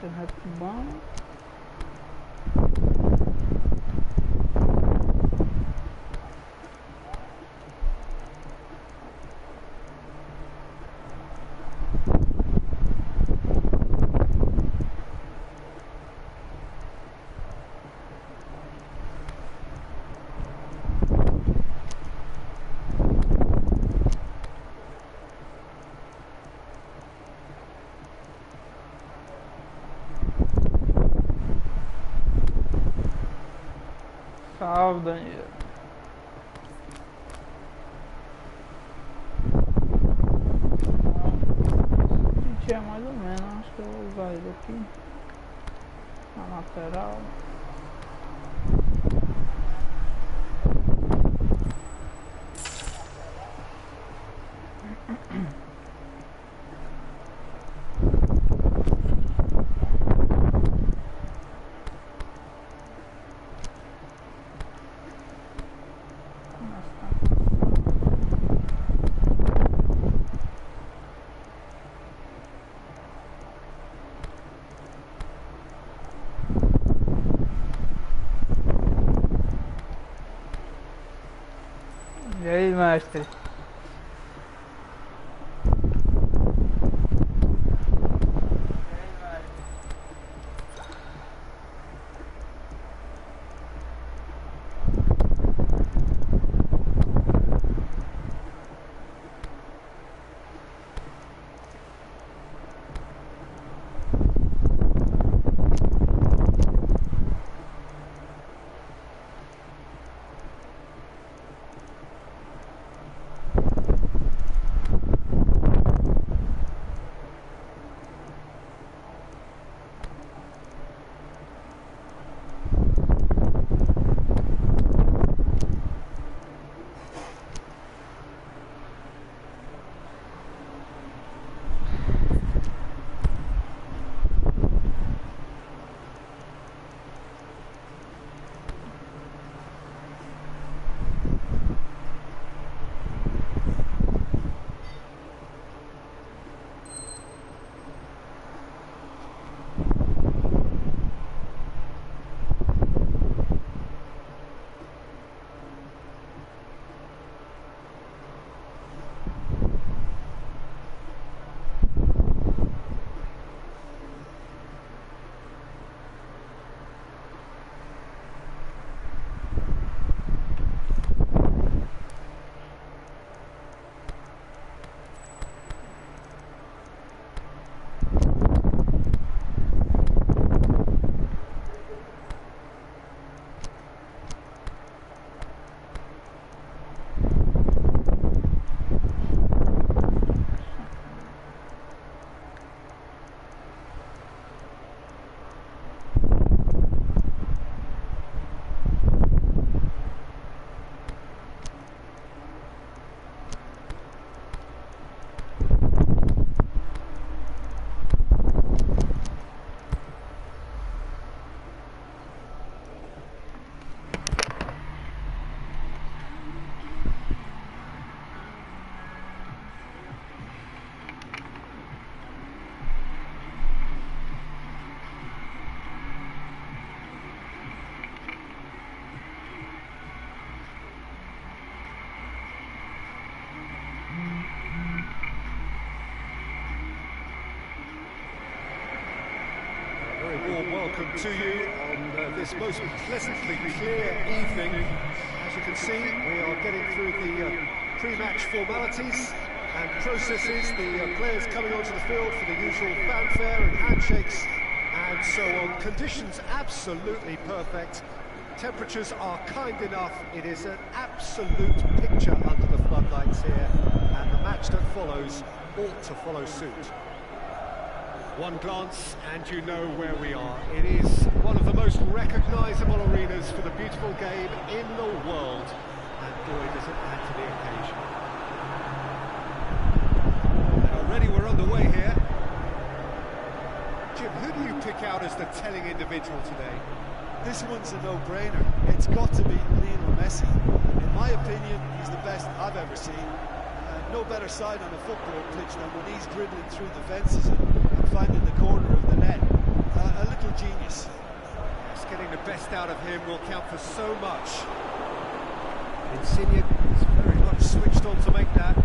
internet bom. Salve, Daniel. Senti mais ou menos, acho que eu vou usar ele aqui na lateral. E aí, mestre? Warm welcome to you on this most pleasantly clear evening. As you can see, we are getting through the pre-match formalities and processes, the players coming onto the field for the usual fanfare and handshakes and so on. Conditions absolutely perfect. Temperatures are kind enough. It is an absolute picture under the floodlights here, and the match that follows ought to follow suit. One glance and you know where we are. It is one of the most recognisable arenas for the beautiful game in the world, and boy does it add to the occasion. And already we're underway here. Jim, who do you pick out as the telling individual today? This one's a no-brainer. It's got to be Lionel Messi. In my opinion, he's the best I've ever seen. No better side on a football pitch than when he's dribbling through the fences and finding the corner of the net. a little genius. Just getting the best out of him will count for so much. Insigne is very much switched on to make that.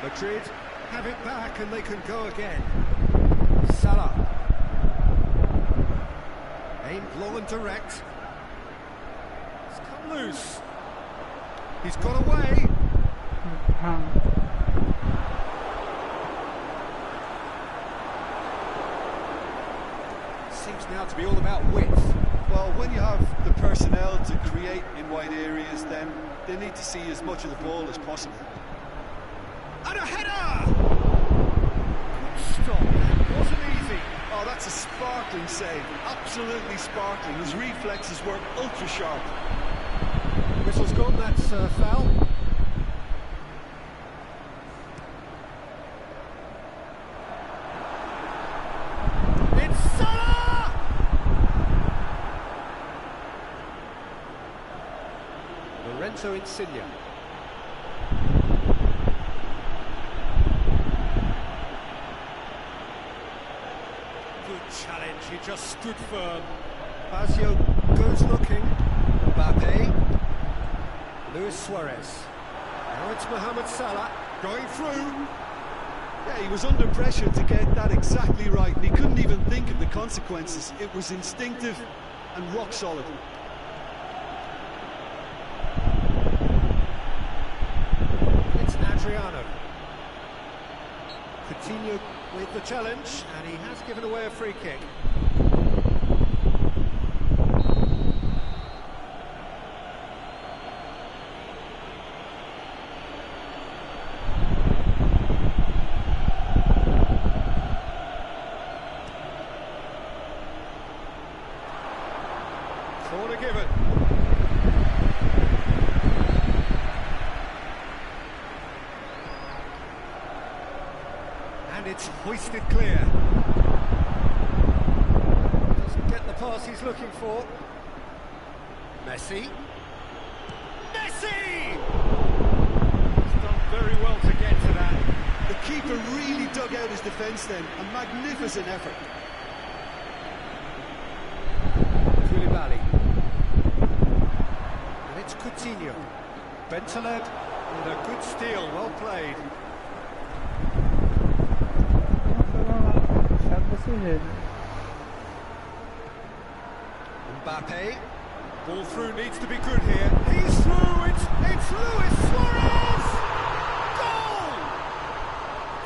Madrid have it back and they can go again. Salah. Aimed long and direct. It's come loose. He's got away. Seems now to be all about width. Well, when you have the personnel to create in wide areas, then they need to see as much of the ball as possible. And a header! Good stop. It wasn't easy. Oh, that's a sparkling save. Absolutely sparkling. His reflexes were ultra sharp. Whistle's gone, that's foul. It's Salah! Lorenzo Insigne. Good challenge, he just stood firm. Fazio goes looking. Mbappe. Luis Suarez. Now it's Mohamed Salah going through. Yeah, he was under pressure to get that exactly right, and he couldn't even think of the consequences. It was instinctive and rock solid. It's Adriano. Coutinho with the challenge, and he has given away a free kick. Corner given. And it's hoisted clear. Doesn't get the pass he's looking for. Messi. Messi! He's done very well to get to that. The keeper really dug out his defence then. A magnificent effort. Koulibaly. And it's Coutinho. Bentaleb with a good steal, well played. Mbappe. Ball through needs to be good here. He's through, it's Luis Suarez! Goal!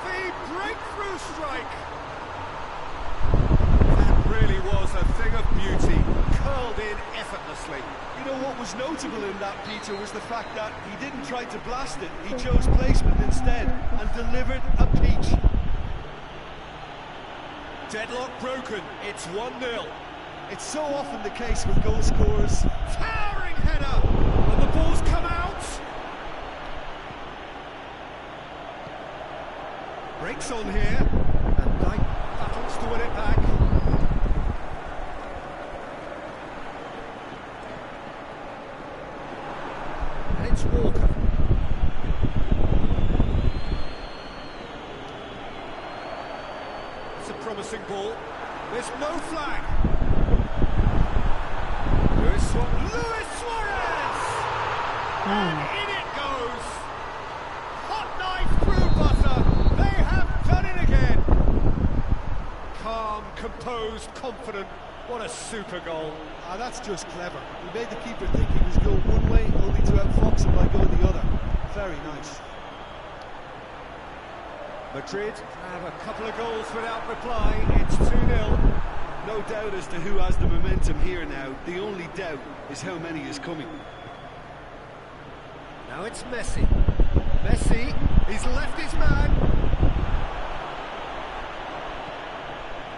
The breakthrough strike. That really was a thing of beauty, curled in effortlessly. You know what was notable in that, Peter, was the fact that he didn't try to blast it. He chose placement instead and delivered a peach. Deadlock broken, it's 1-0. It's so often the case with goal scorers. Towering header, and the ball's come out. Breaks on here, and Knight battles to win it back. And it's Walker. It's a promising ball. There's no flag. Luis Suarez! And in it goes! Hot knife through butter! They have done it again! Calm, composed, confident. What a super goal. Ah, that's just clever. He made the keeper think he was going one way, only to outfox him by going the other. Very nice. Madrid have a couple of goals without reply. It's 2-0. No doubt as to who has the momentum here now. The only doubt is how many is coming. Now it's Messi. Messi, he's left his man.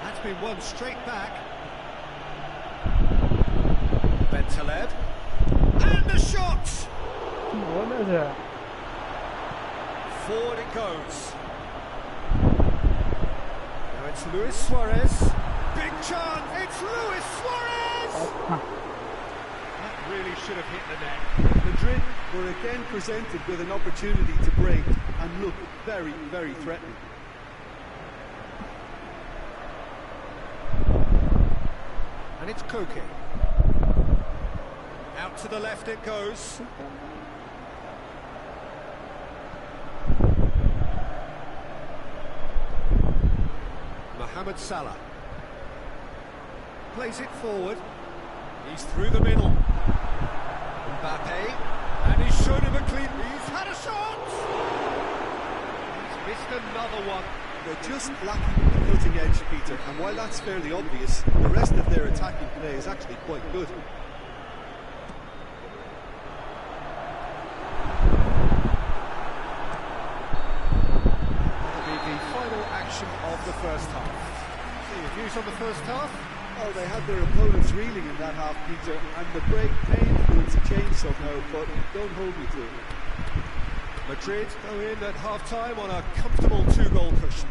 That's been won straight back. Bentaleb. And the shot! What is that? Forward it goes. Now it's Luis Suarez. Big chance, it's Luis Suarez! That really should have hit the net. Madrid were again presented with an opportunity to break and look very, very threatening. And it's Koke. Out to the left it goes. Mohamed Salah. Plays it forward. He's through the middle. Mbappe. And he's shown him a clean... He's had a shot! He's missed another one. They're just lacking the cutting edge, Peter, and while that's fairly obvious, the rest of their attacking play is actually quite good. That'll be the final action of the first half. See your views on the first half? Well, they had their opponents reeling in that half, Peter, and the break pained for it to change somehow, but don't hold me to it. Madrid go in at half-time on a comfortable 2-goal cushion.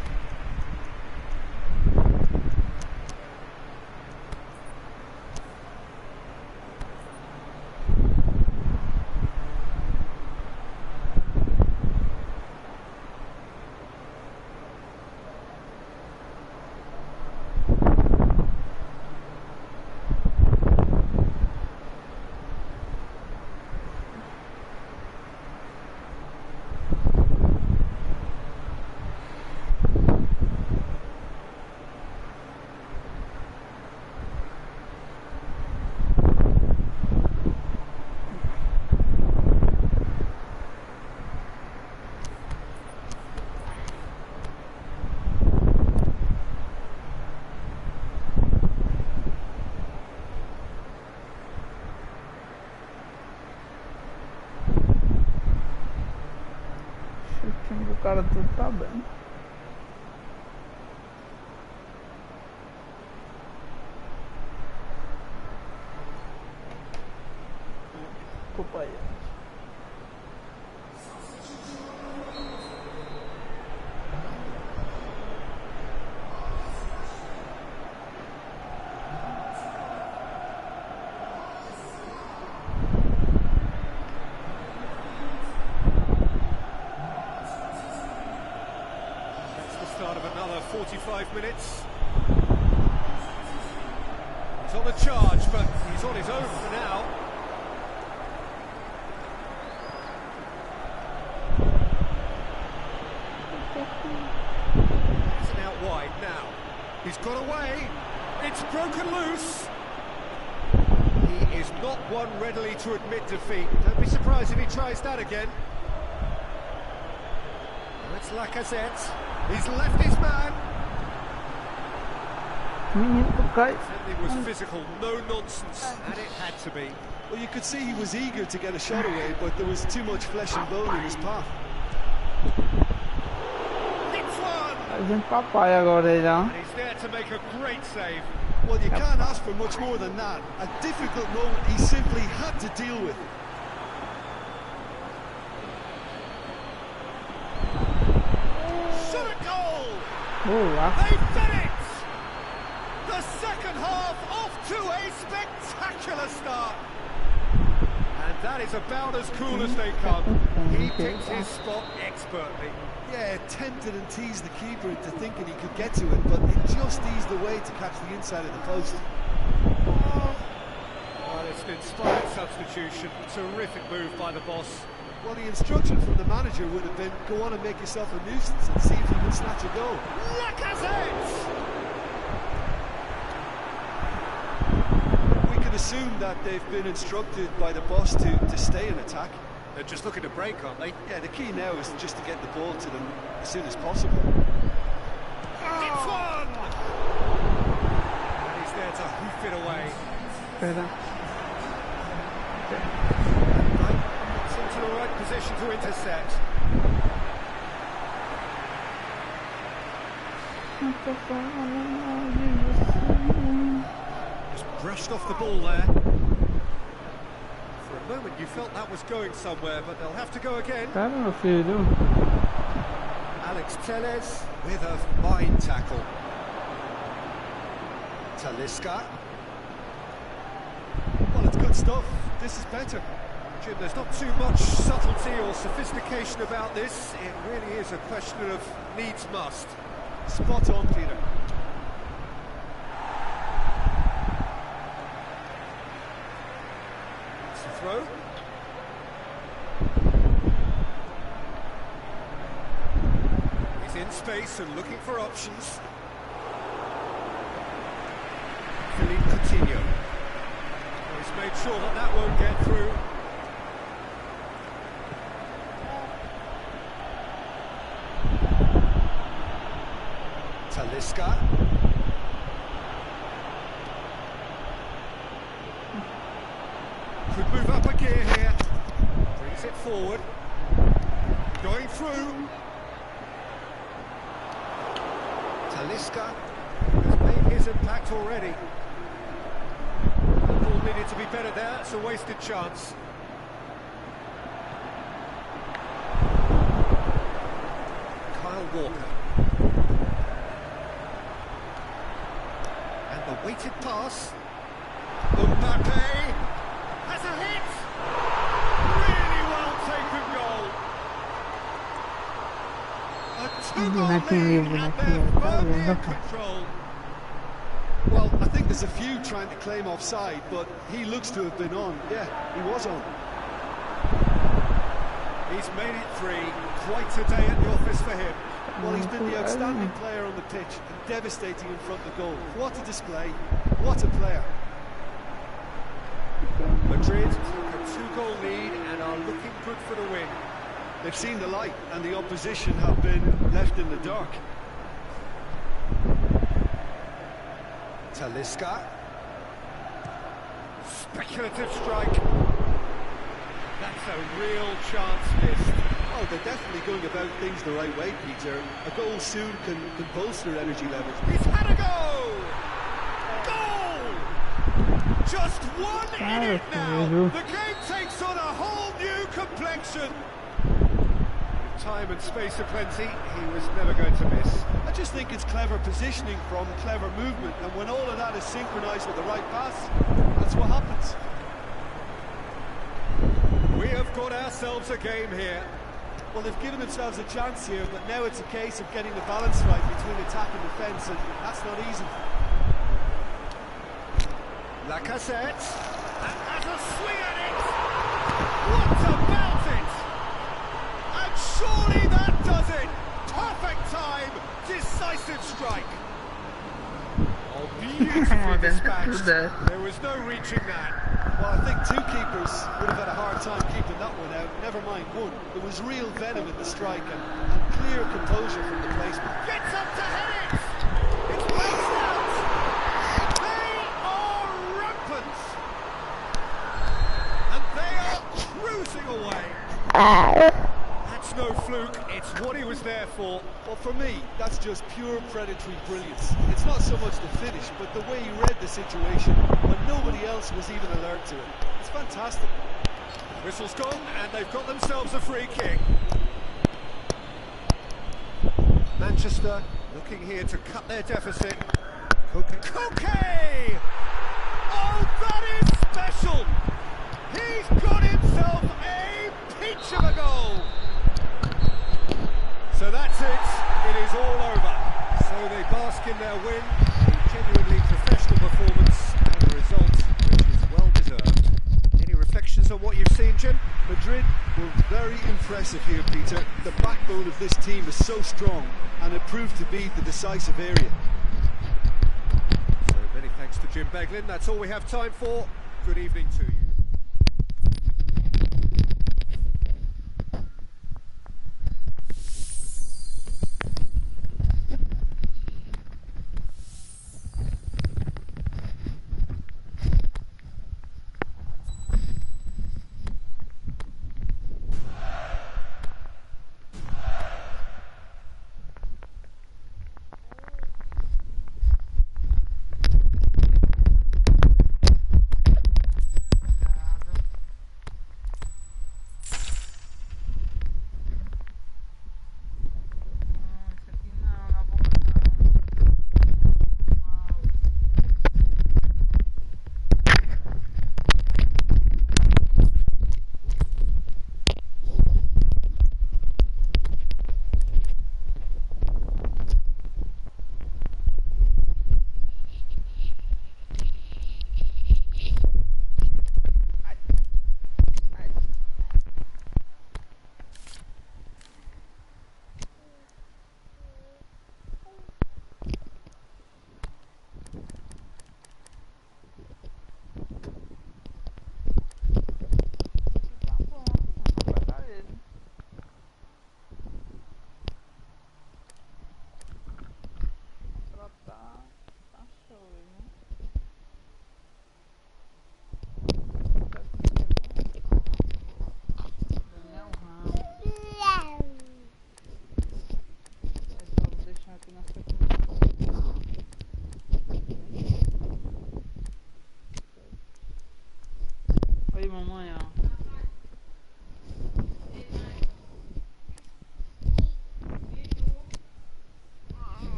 O cara tudo tá bem. Desculpa aí. Start of another 45 minutes. He's on the charge, but he's on his own for now. It's an out wide now. He's got away. It's broken loose. He is not one readily to admit defeat. Don't be surprised if he tries that again. That's Lacazette. He's left his man. It was physical, no nonsense, and it had to be. Well, you could see he was eager to get a shot away, but there was too much flesh and bone in his path. Hits one! Fazendo papai agora ele, ó. And he's there to make a great save. Well, you can't ask for much more than that. A difficult moment he simply had to deal with. They've done it! The second half off to a spectacular start. And that is about as cool as they come. He picks his spot expertly. Yeah, tempted and teased the keeper into thinking he could get to it, but it just eased away to catch the inside of the post. Well, it's an inspired substitution. Terrific move by the boss. Well, the instruction from the manager would have been, go on and make yourself a nuisance and see if you can snatch a goal. Lacazette! We can assume that they've been instructed by the boss to stay in attack. They're just looking to break, aren't they? Yeah, the key now is just to get the ball to them as soon as possible. It's one! And he's there to hoof it away. Into the right position to intercept. Just brushed off the ball there. For a moment you felt that was going somewhere, but they'll have to go again. Cara, filho. Alex Telles with a fine tackle. Talisca. Well, it's good stuff. This is better. Jim, there's not too much subtlety or sophistication about this. It really is a question of needs must. Spot on, Peter. in space and looking for options. Philippe Coutinho. He's made sure that that won't get through. Talisca. Could move up a gear here. Brings it forward. Going through. Talisca has made his impact already. The ball needed to be better there. It's a wasted chance. Kyle Walker. And the weighted pass. Mbappe has a hit. Really well taken goal. A two-goal lead, and they're firmly in control. Well, I think there's a few trying to claim offside, but he looks to have been on. Yeah, he was on. He's made it 3. Quite a day at the office for him. Well, he's been the outstanding player on the pitch and devastating in front of the goal. What a display. What a player. Madrid took a 2-goal lead and are looking good for the win. They've seen the light and the opposition have been left in the dark. Talisca. Speculative strike. That's a real chance missed. Oh, they're definitely going about things the right way, Peter. A goal soon can bolster energy levels. He's had a go! Goal! Just one in it now. The game takes on a whole new complexion. With time and space aplenty, he was never going to miss. I just think it's clever positioning from clever movement, and when all of that is synchronised with the right pass, that's what happens. We have got ourselves a game here. Well, they've given themselves a chance here, but now it's a case of getting the balance right between attack and defence, and that's not easy. Lacazette, and has a swing at it! What about it? And surely that does it! Perfect time, decisive strike! Oh, beautifully dispatched. There was no reaching that. Well, I think 2 keepers would have had a hard time keeping that one out, never mind 1. There was real venom in the strike and clear composure from the placement. Gets up to head it! It's bounced out! They are rampant! And they are cruising away! That's no fluke, it's what he was there for. Well, for me, that's just pure predatory brilliance. It's not so much the finish, but the way he read the situation when nobody else was even alert to it. It's fantastic. Whistle's gone, and they've got themselves a free kick. Manchester looking here to cut their deficit. Koke! Oh, that is special! He's got himself a peach of a goal! So that's it, it is all over. So they bask in their win, a genuinely professional performance, and a result which is well deserved. Any reflections on what you've seen, Jim? Madrid were very impressive here, Peter. The backbone of this team is so strong, and it proved to be the decisive area. So many thanks to Jim Beglin, that's all we have time for. Good evening to you.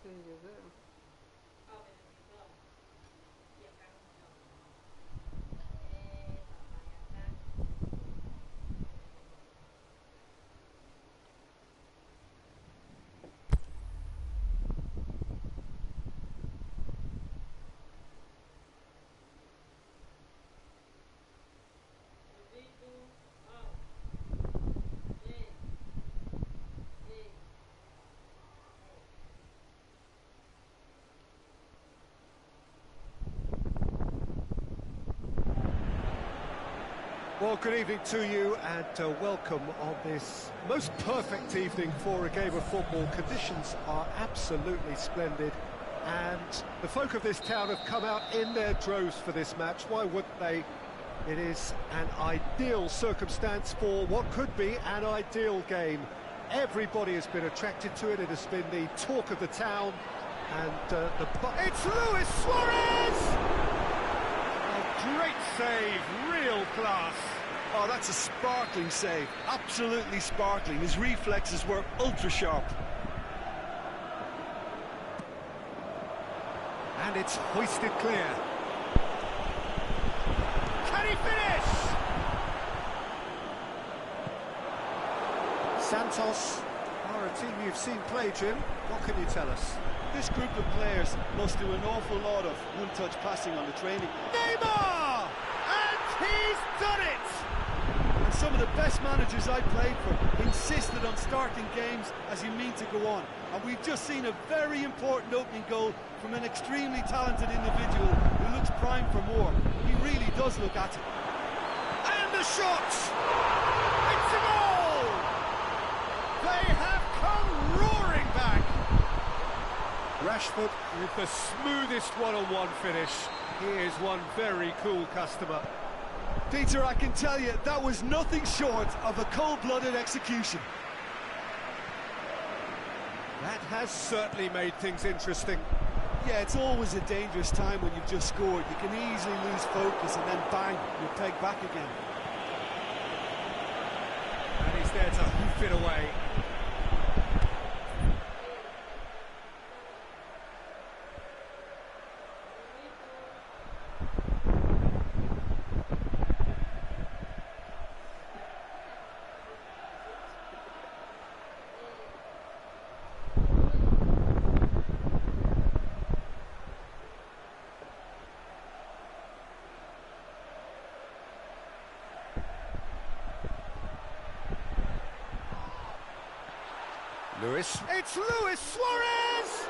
vídeo dele. Well, good evening to you and welcome on this most perfect evening for a game of football. Conditions are absolutely splendid and the folk of this town have come out in their droves for this match. Why wouldn't they? It is an ideal circumstance for what could be an ideal game. Everybody has been attracted to it. It has been the talk of the town and it's Luis Suarez! A great save, real class. Oh, that's a sparkling save, absolutely sparkling. His reflexes were ultra sharp. And it's hoisted clear. Can he finish? Santos are a team you've seen play, Jim. What can you tell us? This group of players must do an awful lot of one-touch passing on the training. Neymar! And he's done it! And some of the best managers I played for insisted on starting games as you mean to go on. And we've just seen a very important opening goal from an extremely talented individual who looks primed for more. He really does look at it. And the shot! It's a goal! They have come roaring back! Rashford with the smoothest one-on-one finish. He is one very cool customer. Peter, I can tell you, that was nothing short of a cold-blooded execution. That has certainly made things interesting. Yeah, it's always a dangerous time when you've just scored. You can easily lose focus and then bang, you're pegged back again. And he's there to hoof it away. It's Luis Suarez!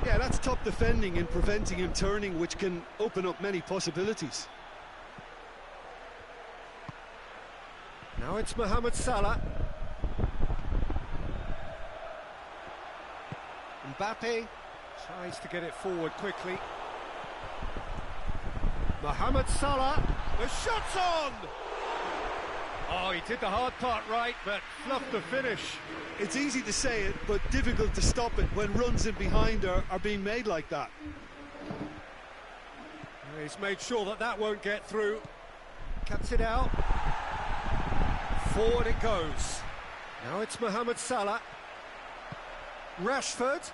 Yeah, that's top defending and preventing him turning, which can open up many possibilities. Now it's Mohamed Salah. Mbappe tries to get it forward quickly. Mohamed Salah, the shot's on! Oh, he did the hard part right, but fluffed the finish. It's easy to say it, but difficult to stop it when runs in behind are being made like that. He's made sure that that won't get through. Cuts it out. Forward it goes. Now it's Mohamed Salah. Rashford.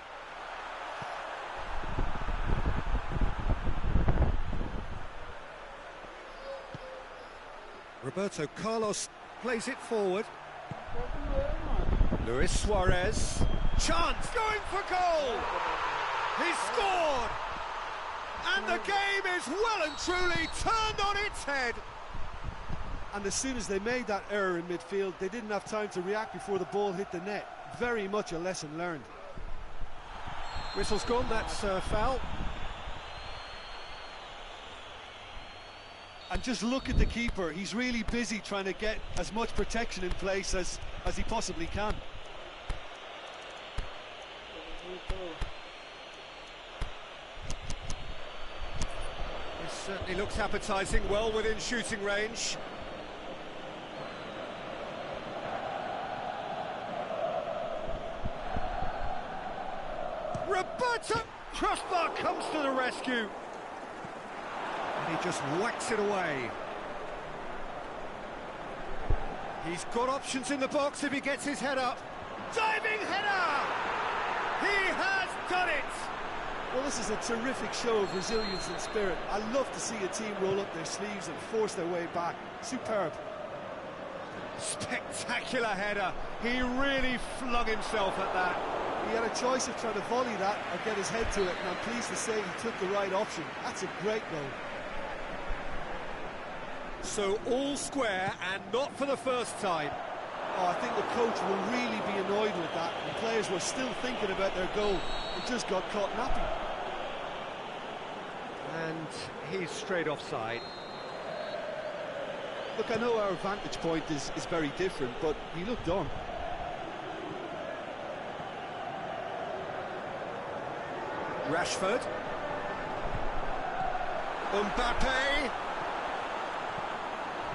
Roberto Carlos plays it forward. Luis Suarez. Chance going for goal! He's scored! And the game is well and truly turned on its head. And as soon as they made that error in midfield, they didn't have time to react before the ball hit the net. Very much a lesson learned. Whistle's gone, that's foul. And just look at the keeper. He's really busy trying to get as much protection in place as he possibly can. This certainly looks appetising, well within shooting range. Roberto! Crossbar comes to the rescue. And he just whacks it away. He's got options in the box if he gets his head up. Diving header! He has done it! Well, this is a terrific show of resilience and spirit. I love to see a team roll up their sleeves and force their way back. Superb. Spectacular header. He really flung himself at that. He had a choice of trying to volley that or get his head to it, and I'm pleased to say he took the right option. That's a great goal. So all square, and not for the first time. Oh, I think the coach will really be annoyed with that. The players were still thinking about their goal. It just got caught napping. And he's straight offside. Look, I know our vantage point is very different, but he looked on. Rashford. Mbappe.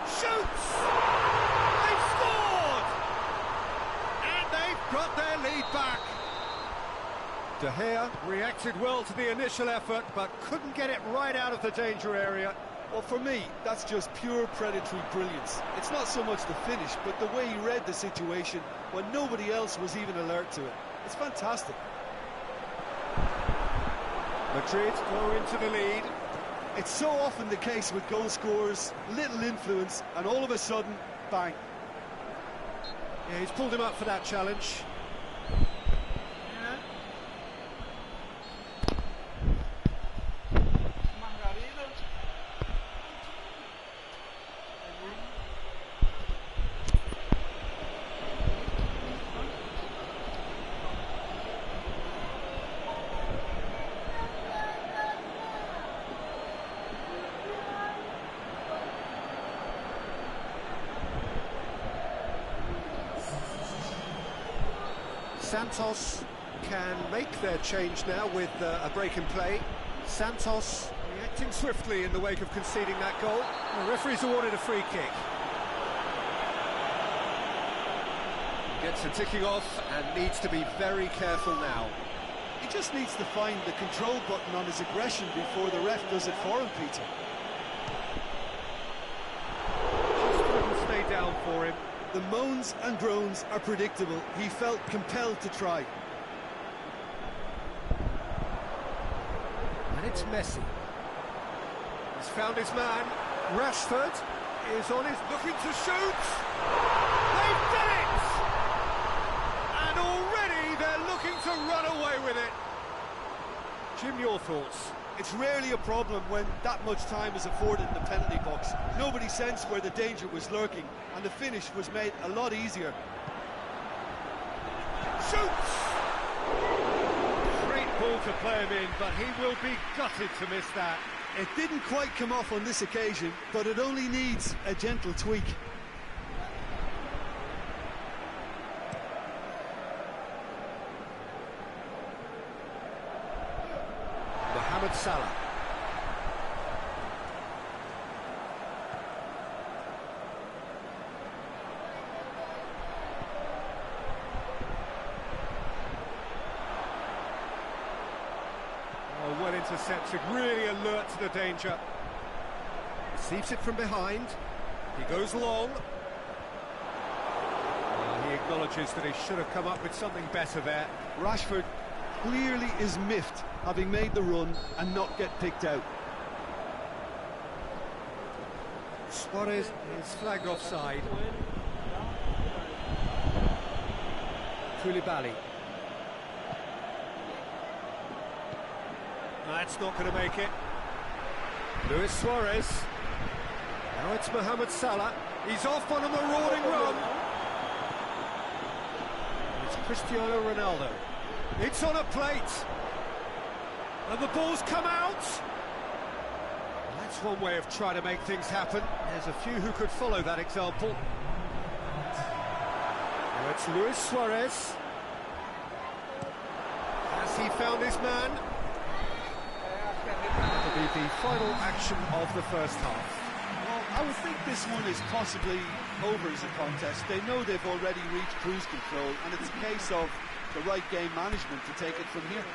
Shoots! They've scored! And they've got their lead back. De Gea reacted well to the initial effort, but couldn't get it right out of the danger area. Well, for me, that's just pure predatory brilliance. It's not so much the finish, but the way he read the situation when nobody else was even alert to it. It's fantastic. Madrid go into the lead. It's so often the case with goal scorers, little influence, and all of a sudden, bang. Yeah, he's pulled him up for that challenge. Santos can make their change now with a break in play. Santos reacting swiftly in the wake of conceding that goal. The referee's awarded a free kick. Gets a ticking off and needs to be very careful now. He just needs to find the control button on his aggression before the ref does it for him, Peter. Just couldn't stay down for him. The moans and groans are predictable. He felt compelled to try. And it's Messi. He's found his man. Rashford is on his... looking to shoot! They've done it! And already they're looking to run away with it. Jim, your thoughts? It's rarely a problem when that much time is afforded in the penalty box. Nobody sensed where the danger was lurking, and the finish was made a lot easier. Shoots! Great ball to play him in, but he will be gutted to miss that. It didn't quite come off on this occasion, but it only needs a gentle tweak. Mohamed Salah. Oh, well intercepted, really alert to the danger. Receives it from behind. He goes long. Well, he acknowledges that he should have come up with something better there. Rashford clearly is miffed, having made the run and not get picked out. Suarez is flagged offside. Koulibaly. That's not going to make it. Luis Suarez. Now it's Mohamed Salah. He's off on a marauding run. It's Cristiano Ronaldo. It's on a plate. And the ball's come out. That's one way of trying to make things happen. There's a few who could follow that example. Now it's Luis Suarez. Has he found his man? That'll be the final action of the first half. Well, I would think this one is possibly over as a contest. They know they've already reached cruise control, and it's a case of the right game management to take it from here.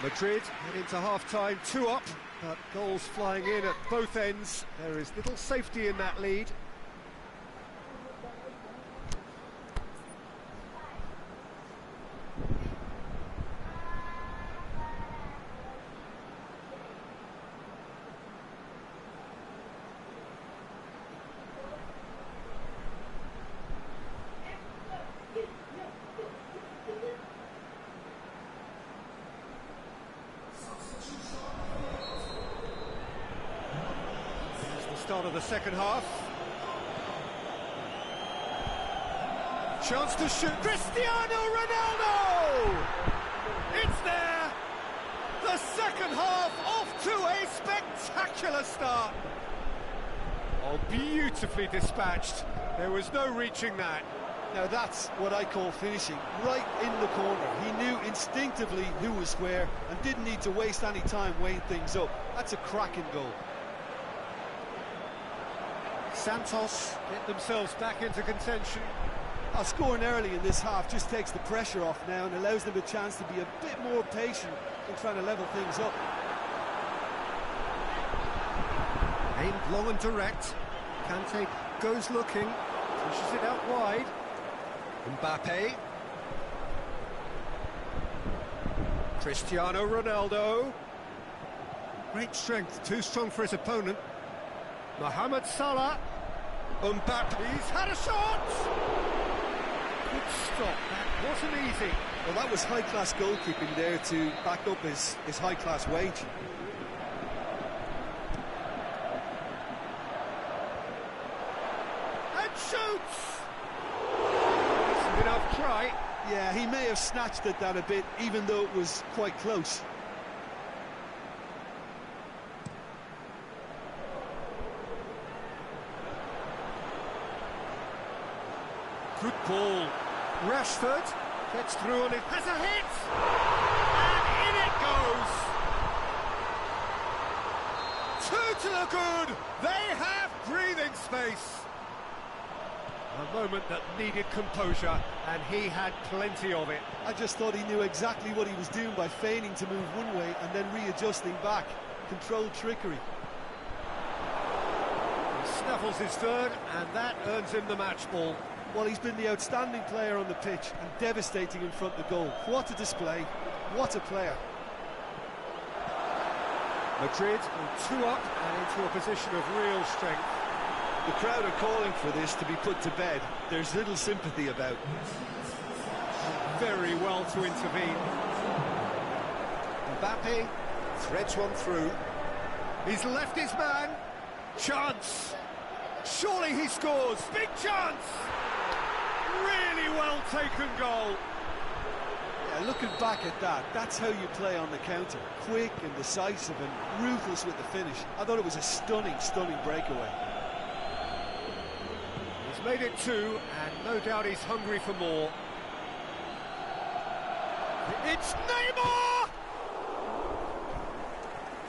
Madrid head into half-time, 2 up, but goals flying in at both ends. There is little safety in that lead. start of the second half. Chance to shoot. Cristiano Ronaldo! It's there! The second half off to a spectacular start. Oh, beautifully dispatched. There was no reaching that. Now that's what I call finishing, right in the corner. He knew instinctively who was where and didn't need to waste any time weighing things up. That's a cracking goal. Santos get themselves back into contention. Scoring early in this half just takes the pressure off now and allows them a chance to be a bit more patient in trying to level things up. Aimed long and direct. Kante goes looking, pushes it out wide. Mbappe. Cristiano Ronaldo. Great strength, too strong for his opponent. Mohamed Salah. Mbappe, he's had a shot! Good stop, that wasn't easy. Well, that was high-class goalkeeping there to back up his high-class wage. And shoots! Decent enough try. Yeah, he may have snatched at that a bit, even though it was quite close. Good ball. Rashford gets through on it, has a hit! And in it goes! Two to the good! They have breathing space! A moment that needed composure, and he had plenty of it. I just thought he knew exactly what he was doing by feigning to move one way and then readjusting back. Controlled trickery. He snaffles his third, and that earns him the match ball. Well, he's been the outstanding player on the pitch and devastating in front of the goal. What a display, what a player. Madrid are 2 up and into a position of real strength. The crowd are calling for this to be put to bed. There's little sympathy about. Very well to intervene. Mbappe threads one through. He's left his man. Chance. Surely he scores. Big chance. Really well taken goal. Yeah, looking back at that, that's how you play on the counter. Quick and decisive and ruthless with the finish. I thought it was a stunning, stunning breakaway. He's made it 2, and no doubt he's hungry for more. It's Neymar!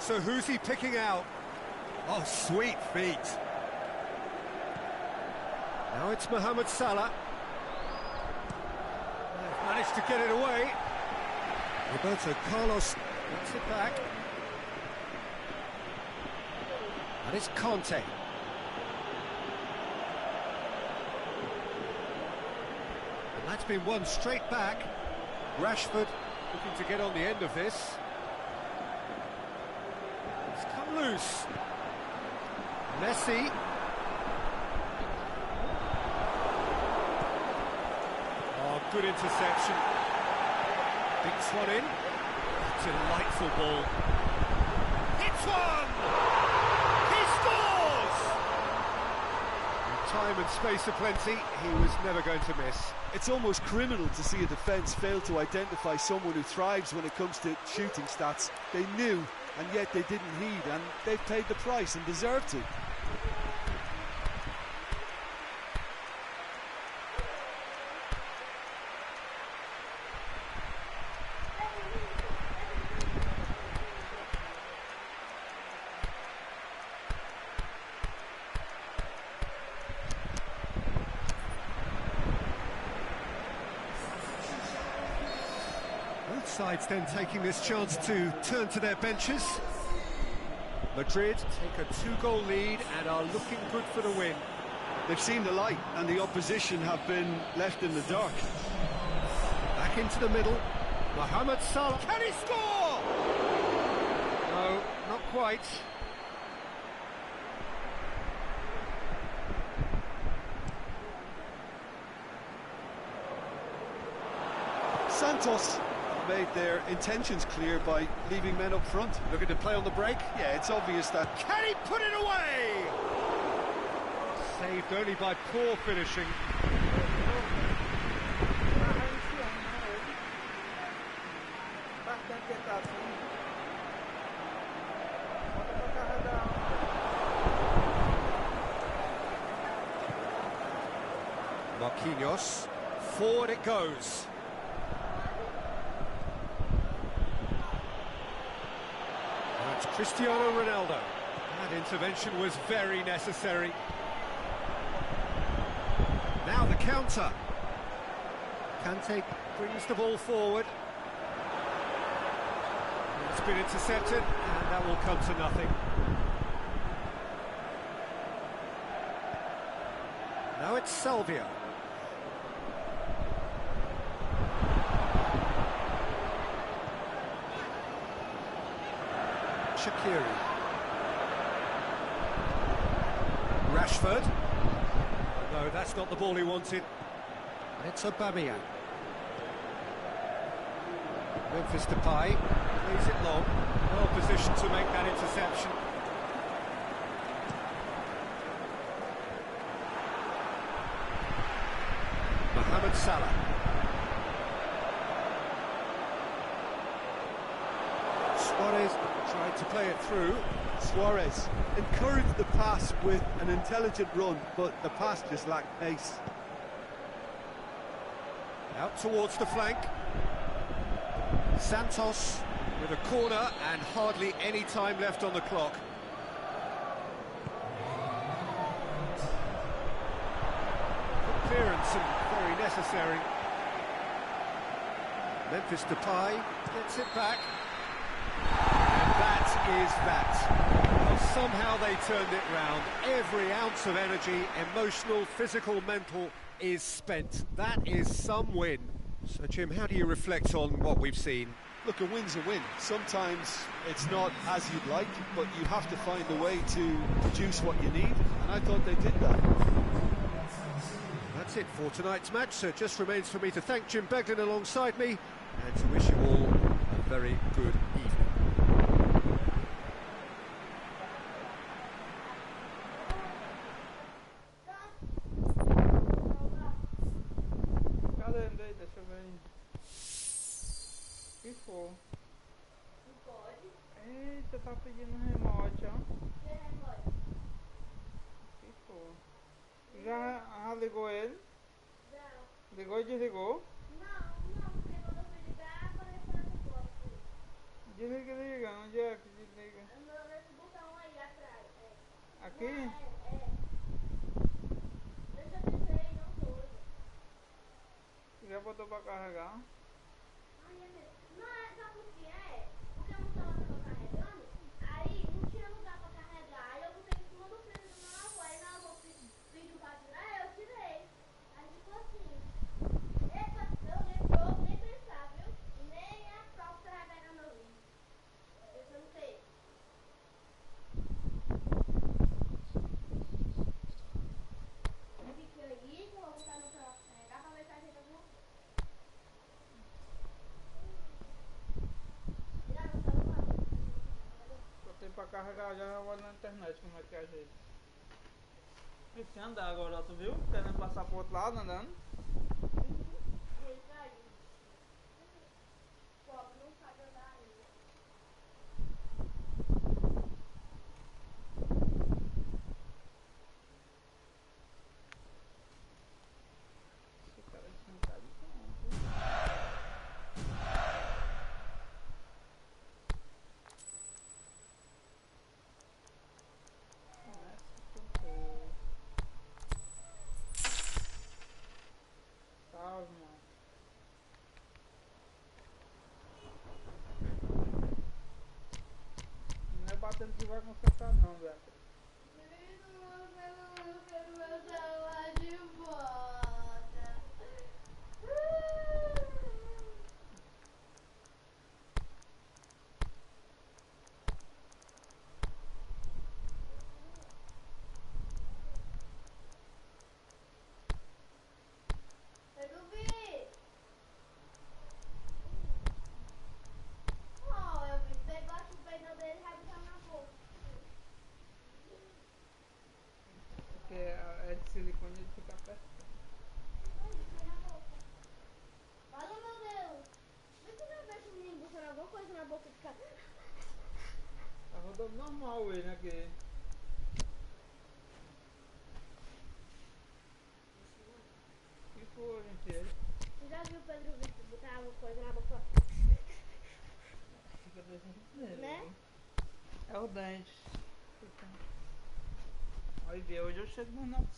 So who's he picking out? Oh, sweet feet. Now it's Mohamed Salah. They've managed to get it away. Roberto Carlos gets it back. And it's Conte. And that's been won straight back. Rashford looking to get on the end of this. It's come loose. Messi. Oh, good interception. Beats one in. Delightful ball. Hits one! He scores! With time and space aplenty, he was never going to miss. It's almost criminal to see a defence fail to identify someone who thrives when it comes to shooting stats. They knew, and yet they didn't heed, and they've paid the price and deserve to. Both sides then taking this chance to turn to their benches. Madrid take a 2-goal lead and are looking good for the win. They've seen the light, and the opposition have been left in the dark. Back into the middle. Mohamed Salah. Can he score? No, not quite. Santos made their intentions clear by leaving men up front. Looking to play on the break. Yeah, it's obvious that... Can he put it away? Saved only by poor finishing. Marquinhos, forward it goes. That's Cristiano Ronaldo. That intervention was very necessary. Now the counter. Kante brings the ball forward. It's been intercepted, and that will come to nothing. Now it's Salvia. Shaqiri. Rashford. Oh, no, that's not the ball he wanted. And it's Aubameyang. Memphis Depay plays it long. Well positioned to make that interception. Mohamed Salah. Suarez tried to play it through. Suarez encouraged the pass with an intelligent run, but the pass just lacked pace. Out towards the flank. Santos with a corner and hardly any time left on the clock. Clearance and very necessary. Memphis Depay gets it back. And that is that. Well, somehow they turned it round. Every ounce of energy, emotional, physical, mental, is spent. That is some win. So, Jim, how do you reflect on what we've seen? Look, a win's a win. Sometimes it's not as you'd like, but you have to find a way to produce what you need, and I thought they did that. That's it for tonight's match, so it just remains for me to thank Jim Beglin alongside me and to wish you all a very good evening. Deixa eu ver. Que for? Não pode. Eita, tá pedindo remote, ó. Que remote? Que for? Já ligou ele? Não. Ligou e desligou? Não, porque quando eu fui ligar, a conexão não pode. Desliga, liga. Onde é que desliga? Nesse botão aí atrás. É. Aqui? É. Deixa eu dizer, não tô. Já botou pra carregar? Ai, é mesmo. Não, sabe o que é? Porque eu não tava carregando, aí não tinha lugar pra carregar. Aí eu botei em cima do freezer do meu avô. Aí meu avô pediu pra tirar, eu tirei. Aí ficou assim. Epa, eu nem pensar, viu? Nem a própria carregar meu vídeo. Eu não sei. Fica aí, que eu vou botar no celular pra carregar pra ver se a gente alguma coisa. Botei pra carregar, já vou na internet como é que é a gente. Esse andar agora, tu viu? Querendo passar pro outro lado andando. Ele caiu. Pobre não sabe andar ainda. Esse cara sentado pronto. Salve, mano. Não é batendo que vai consertar não, velho. Eu quero meu celular de volta. Eu duvido. Oh, eu vi, pegou a chupeira dele e vai botar na boca. silicone ele fica perto. Olha, meu Deus. Vê que eu já vejo o menino botando alguma coisa na boca e fica... Tá rodando normal ele aqui. Que foi, gente? Você já viu o Pedro Vitor botar alguma coisa na boca? Fica desse Né? É o dente. Olha, Bia, hoje eu chego nos 900.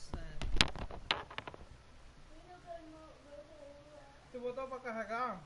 Você botou pra carregar?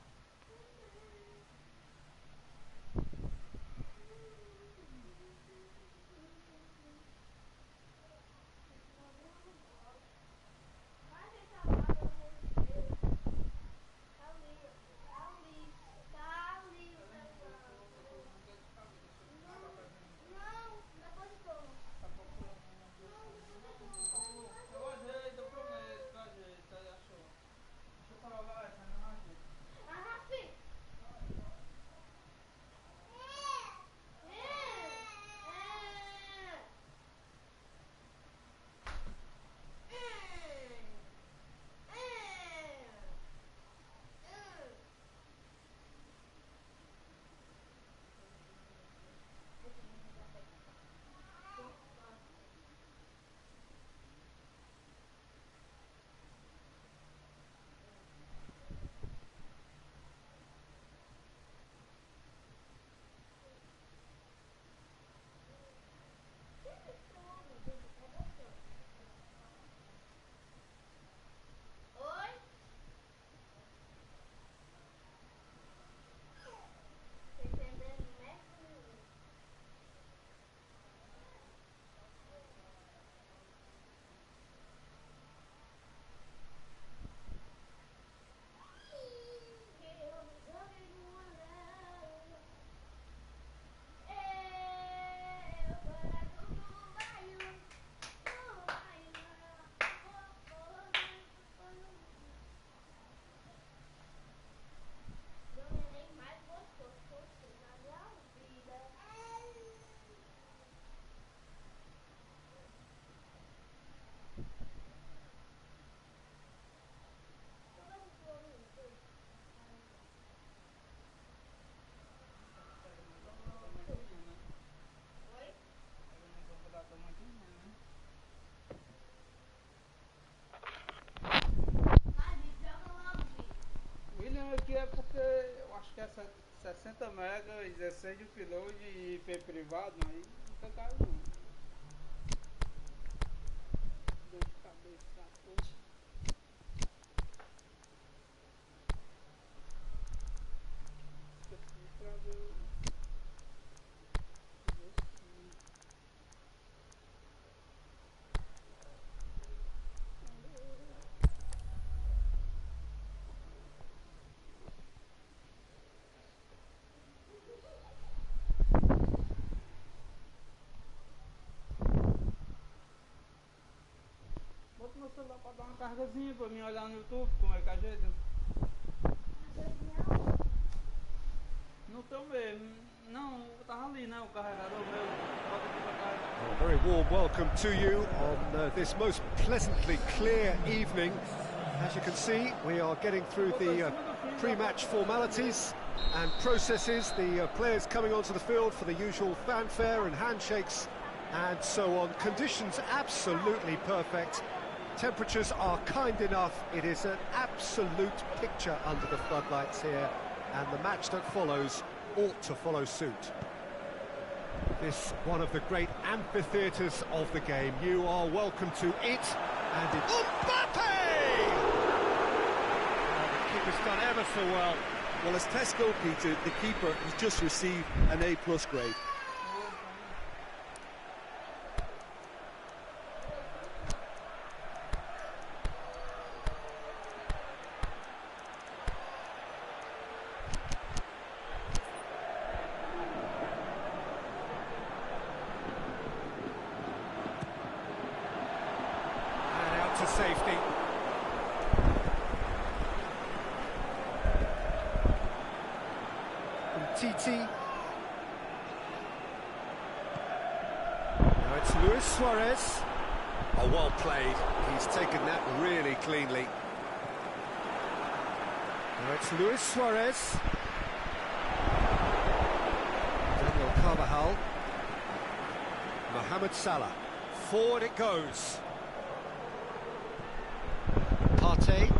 Aqui é porque eu acho que é 60 mega e 16 de upload e IP privado, aí não fica caro não. Dor de cabeça, poxa. Esqueci de trazer o... Bota meu celular pra dar uma cargazinha pra mim olhar no YouTube como é que ajeita. No teu mesmo. Não, tava ali, né? O carregador meu. Bota aqui pra carregar. Well, a very warm welcome to you on this most pleasantly clear evening. As you can see, we are getting through the pre-match formalities and processes. The players coming onto the field for the usual fanfare and handshakes and so on. Conditions absolutely perfect. Temperatures are kind enough. It is an absolute picture under the floodlights here, and the match that follows ought to follow suit. This one of the great amphitheatres of the game. You are welcome to it, and it's Mbappe! The keeper's done ever so well. Well, as Tesco, Peter, the keeper has just received an A+ grade. To safety. Titi. Now it's Luis Suarez. Oh, well played. He's taken that really cleanly. Now it's Luis Suarez. Daniel Carvajal. Mohamed Salah. Forward it goes. Partey.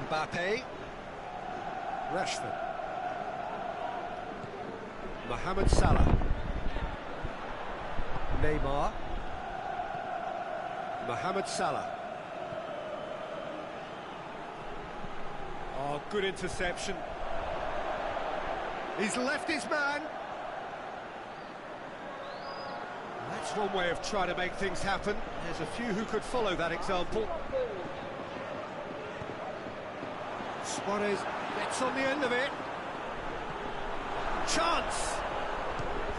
Mbappe. Rashford. Mohamed Salah. Neymar. Mohamed Salah. Oh, good interception. He's left his man. That's one way of trying to make things happen. There's a few who could follow that example. Suarez gets on the end of it. Chance!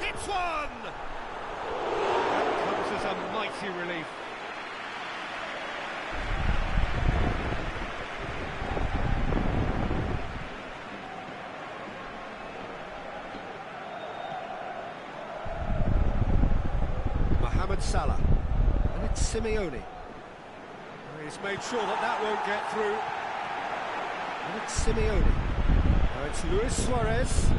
Hits one! That comes as a mighty relief. Mohamed Salah. And it's Simeone. He's made sure that that won't get through. And it's Simeone. Now it's Luis Suarez.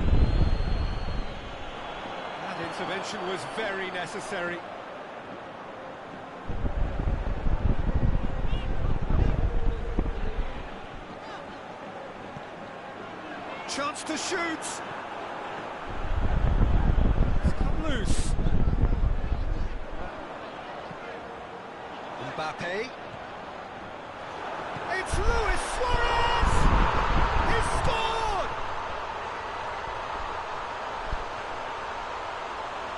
That intervention was very necessary. Chance to shoot. It's come loose. Mbappe. It's Luis Suarez! He's scored!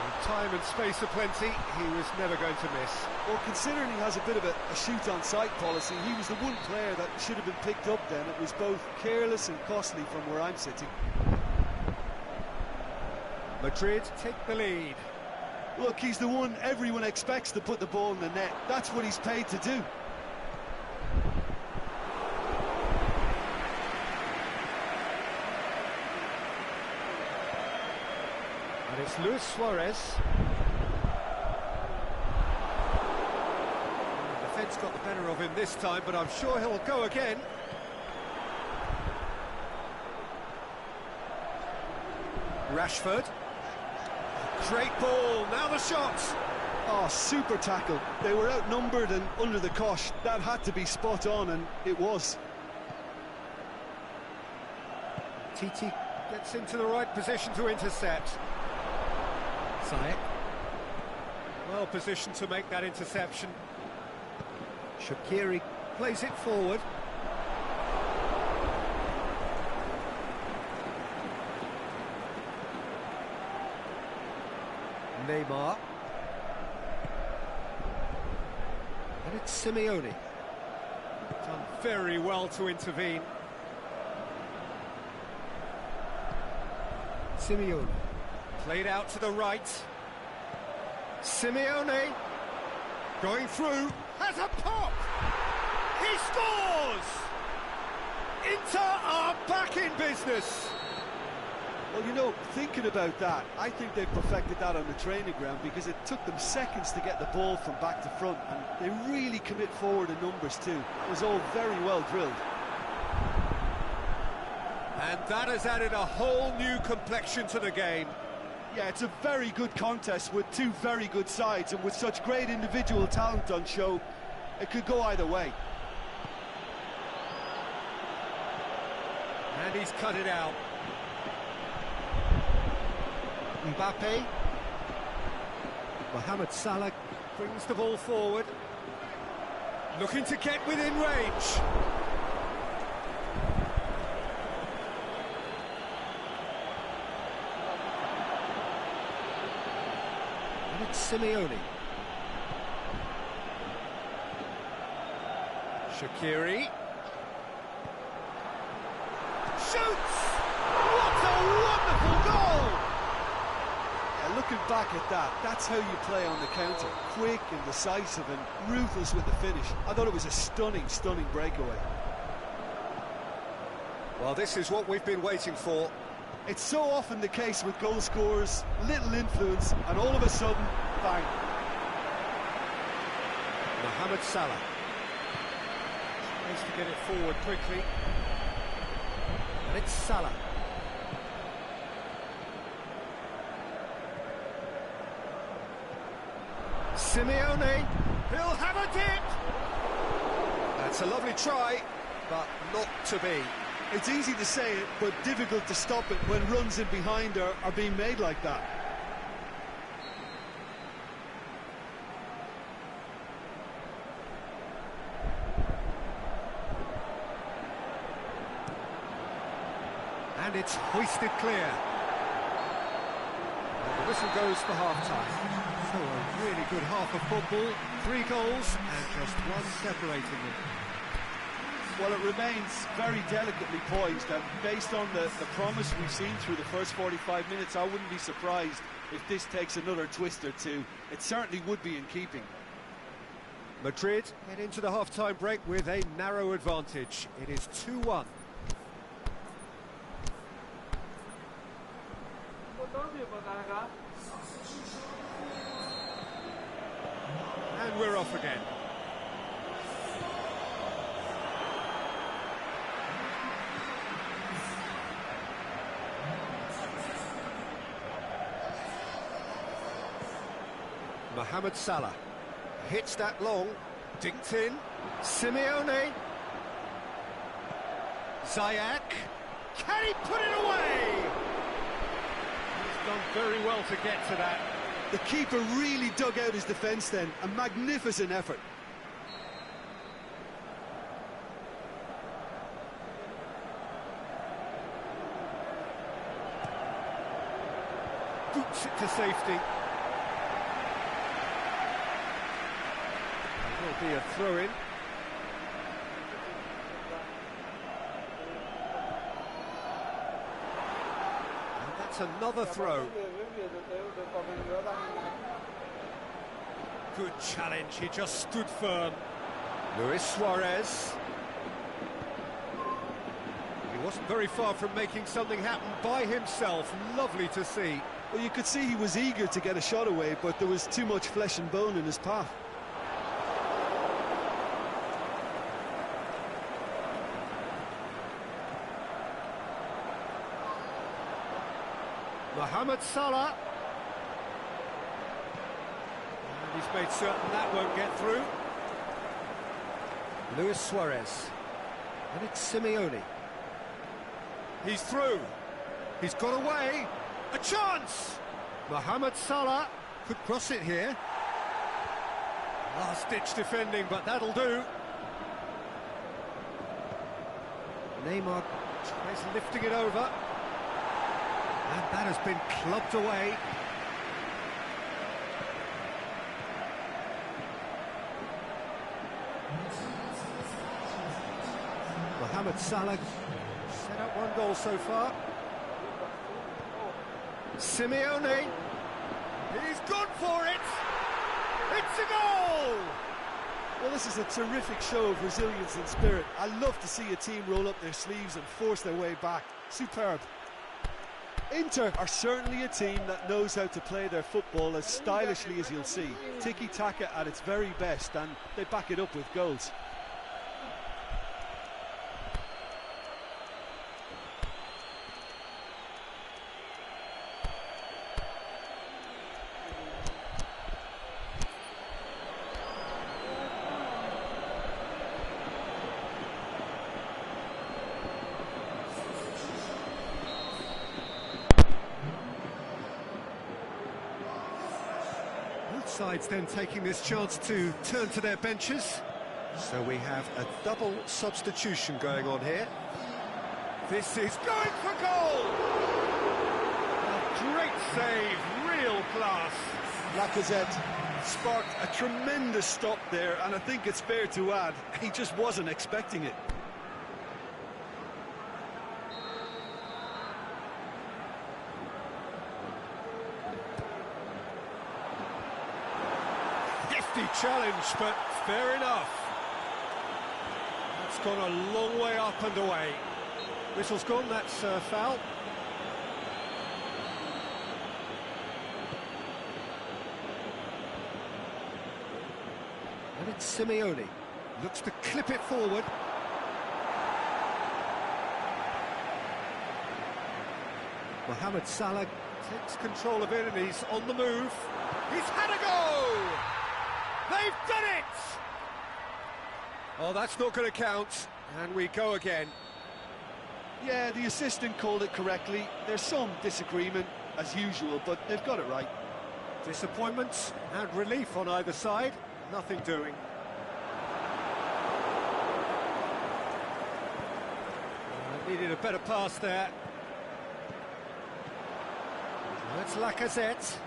With time and space aplenty, he was never going to miss. Well, considering he has a bit of a shoot-on-sight policy, he was the one player that should have been picked up then. It was both careless and costly from where I'm sitting. Madrid take the lead. Look, he's the one everyone expects to put the ball in the net. That's what he's paid to do. And it's Luis Suarez. The defence got the better of him this time, but I'm sure he'll go again. Rashford. Great ball, now the shot. Oh, super tackle. They were outnumbered and under the cosh. That had to be spot on, and it was. Titi gets into the right position to intercept. Ziyech. Well positioned to make that interception. Shaqiri plays it forward. Neymar. And it's Simeone. Done very well to intervene. Simeone. Played out to the right. Simeone. Going through. Has a pop! He scores! Inter are back in business. Well, you know, thinking about that, I think they've perfected that on the training ground because it took them seconds to get the ball from back to front, and they really commit forward in numbers too. It was all very well drilled. And that has added a whole new complexion to the game. Yeah, it's a very good contest with two very good sides, and with such great individual talent on show, it could go either way. And he's cut it out. Mbappe. Mohamed Salah brings the ball forward. Looking to get within range. And it's Simeone. Shaqiri. Shoots! What a wonderful goal! Looking back at that, that's how you play on the counter. Quick and decisive and ruthless with the finish. I thought it was a stunning, stunning breakaway. Well, this is what we've been waiting for. It's so often the case with goal scorers, little influence, and all of a sudden, bang. Mohamed Salah. Needs to get it forward quickly. And it's Salah. Simeone, he'll have a dip! That's a lovely try, but not to be. It's easy to say it, but difficult to stop it when runs in behind are being made like that. And it's hoisted clear. And the whistle goes for half-time. So a really good half of football, 3 goals and just one separating them. Well, it remains very delicately poised, and based on the promise we've seen through the first 45 minutes, I wouldn't be surprised if this takes another twist or two. It certainly would be in keeping. Madrid head into the half-time break with a narrow advantage. It is 2-1. And we're off again. Mohamed Salah hits that long, dinked in. Simeone. Ziyech. Can he put it away? He's done very well to get to that. The keeper really dug out his defence then. A magnificent effort. Boots it to safety. There will be a throw-in. And that's another throw. Good challenge, he just stood firm. Luis Suarez. He wasn't very far from making something happen by himself. Lovely to see. Well, you could see he was eager to get a shot away, but there was too much flesh and bone in his path. Mohamed Salah. And he's made certain that won't get through. Luis Suarez. And it's Simeone. He's through. He's got away. A chance! Mohamed Salah could cross it here. Last-ditch defending, but that'll do. Neymar tries lifting it over. And that has been clubbed away. Mohamed Salah set up 1 goal so far. Simeone. He's gone for it. It's a goal! Well, this is a terrific show of resilience and spirit. I love to see a team roll up their sleeves and force their way back. Superb. Inter are certainly a team that knows how to play their football as stylishly as you'll see. Tiki-taka at its very best, and they back it up with goals. Sides then taking this chance to turn to their benches. So we have a double substitution going on here. This is going for goal! A great save, real class. Lacazette sparked a tremendous stop there, and I think it's fair to add, he just wasn't expecting it. Challenge, but fair enough. That's gone a long way up and away. Whistle's gone, that's foul. And It's Simeone. Looks to clip it forward. Mohamed Salah takes control of it and he's on the move. He's had a go! They've done it! Oh, that's not going to count. And we go again. Yeah, the assistant called it correctly. There's some disagreement, as usual, but they've got it right. Disappointment and relief on either side. Nothing doing. Needed a better pass there. That's Lacazette.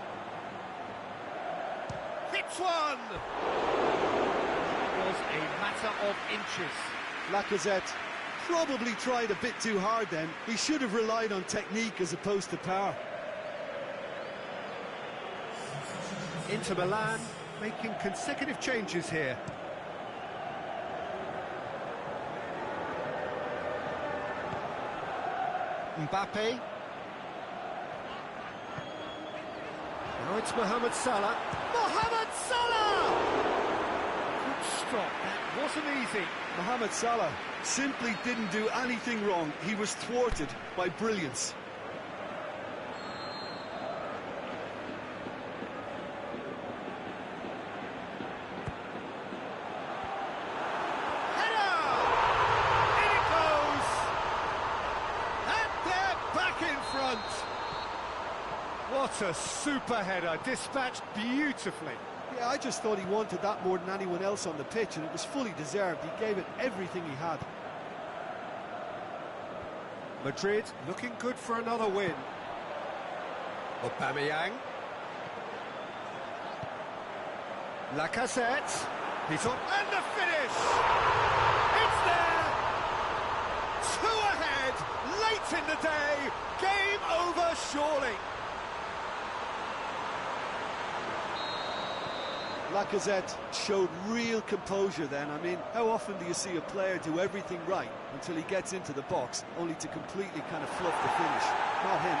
Hits one! It was a matter of inches. Lacazette probably tried a bit too hard then. He should have relied on technique as opposed to power. Inter Milan making consecutive changes here. Mbappe. Now it's Mohamed Salah. Mohamed Salah! Good stop, that wasn't easy. Mohamed Salah simply didn't do anything wrong. He was thwarted by brilliance. What a super header, dispatched beautifully. Yeah, I just thought he wanted that more than anyone else on the pitch, and it was fully deserved. He gave it everything he had. Madrid looking good for another win. Aubameyang. Lacazette. He's on, and the finish! It's there! 2 ahead, late in the day, game over surely. Lacazette showed real composure then. I mean, how often do you see a player do everything right until he gets into the box, only to completely kind of fluff the finish? Not him.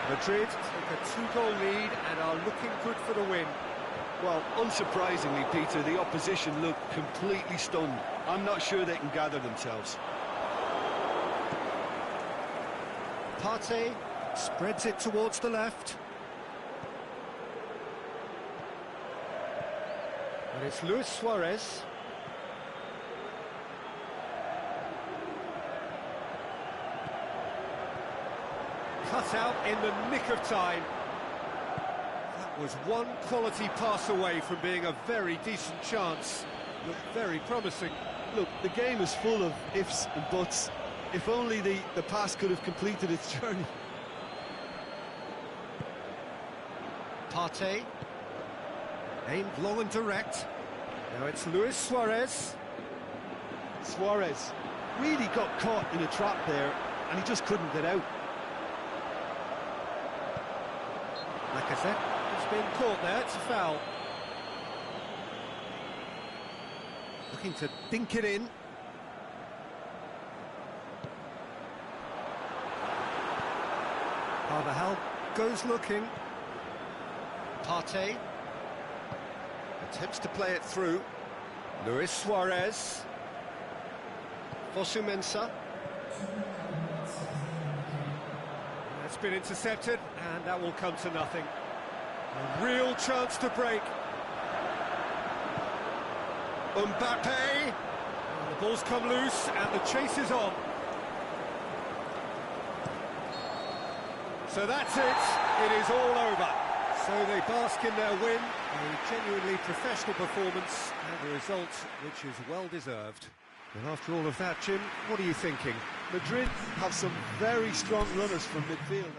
Madrid take a 2-goal lead and are looking good for the win. Well, unsurprisingly, Peter, the opposition looked completely stunned. I'm not sure they can gather themselves. Partey spreads it towards the left. And it's Luis Suarez. Cut out in the nick of time. That was one quality pass away from being a very decent chance. Looked very promising. Look, the game is full of ifs and buts. If only the pass could have completed its journey. Partey. Aimed long and direct. Now it's Luis Suarez. Suarez really got caught in a trap there, and he just couldn't get out. Lacazette has been caught there, it's a foul. Looking to dink it in. Carvajal goes looking. Partey attempts to play it through. Luis Suarez. Fosu Mensah. That's been intercepted, and that will come to nothing. A real chance to break. Mbappe. And the ball's come loose, and the chase is on. So that's it. It is all over. So they bask in their win, a genuinely professional performance, and a result which is well deserved. And after all of that, Jim, what are you thinking? Madrid have some very strong runners from midfield.